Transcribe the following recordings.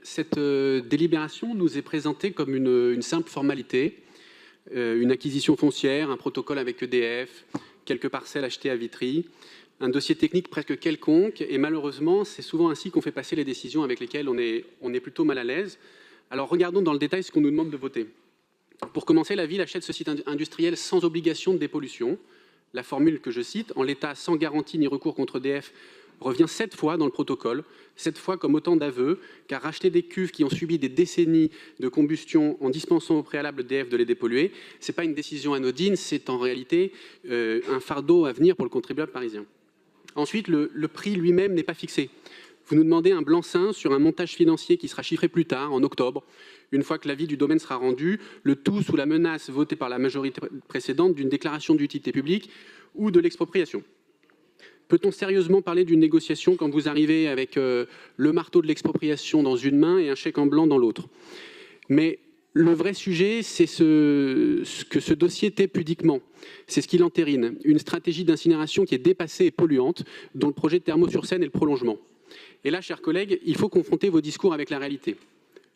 Cette délibération nous est présentée comme une simple formalité, une acquisition foncière, un protocole avec EDF, quelques parcelles achetées à Vitry, un dossier technique presque quelconque, et malheureusement, c'est souvent ainsi qu'on fait passer les décisions avec lesquelles on est plutôt mal à l'aise. Alors regardons dans le détail ce qu'on nous demande de voter. Pour commencer, la ville achète ce site industriel sans obligation de dépollution. La formule que je cite, en l'état sans garantie ni recours contre EDF, revient 7 fois dans le protocole, 7 fois comme autant d'aveux, car racheter des cuves qui ont subi des décennies de combustion en dispensant au préalable EDF de les dépolluer, ce n'est pas une décision anodine, c'est en réalité un fardeau à venir pour le contribuable parisien. Ensuite, le prix lui-même n'est pas fixé. Vous nous demandez un blanc-seing sur un montage financier qui sera chiffré plus tard, en octobre, une fois que l'avis du domaine sera rendu, le tout sous la menace votée par la majorité précédente d'une déclaration d'utilité publique ou de l'expropriation. Peut-on sérieusement parler d'une négociation quand vous arrivez avec le marteau de l'expropriation dans une main et un chèque en blanc dans l'autre? Mais le vrai sujet, c'est ce que ce dossier tait pudiquement. C'est ce qu'il entérine. Une stratégie d'incinération qui est dépassée et polluante, dont le projet de Thermaux-sur-Seine est le prolongement. Et là, chers collègues, il faut confronter vos discours avec la réalité.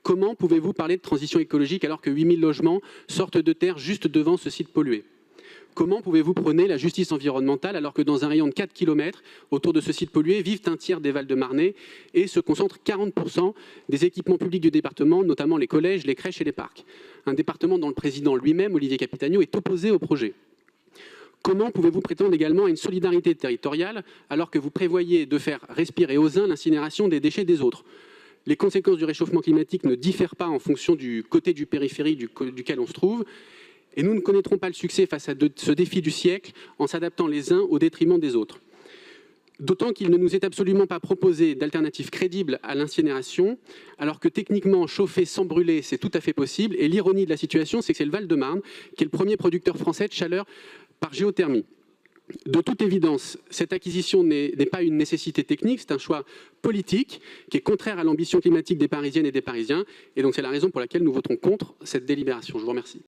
Comment pouvez-vous parler de transition écologique alors que 8000 logements sortent de terre juste devant ce site pollué? Comment pouvez-vous prôner la justice environnementale alors que dans un rayon de 4 km autour de ce site pollué vivent un tiers des Val-de-Marnais et se concentrent 40% des équipements publics du département, notamment les collèges, les crèches et les parcs? Un département dont le président lui-même, Olivier Capitagno, est opposé au projet. Comment pouvez-vous prétendre également à une solidarité territoriale alors que vous prévoyez de faire respirer aux uns l'incinération des déchets des autres? Les conséquences du réchauffement climatique ne diffèrent pas en fonction du côté du périphérique duquel on se trouve. Et nous ne connaîtrons pas le succès face à ce défi du siècle en s'adaptant les uns au détriment des autres. D'autant qu'il ne nous est absolument pas proposé d'alternative crédible à l'incinération, alors que techniquement, chauffer sans brûler, c'est tout à fait possible. Et l'ironie de la situation, c'est que c'est le Val-de-Marne qui est le premier producteur français de chaleur par géothermie. De toute évidence, cette acquisition n'est pas une nécessité technique, c'est un choix politique qui est contraire à l'ambition climatique des Parisiennes et des Parisiens. Et donc c'est la raison pour laquelle nous voterons contre cette délibération. Je vous remercie.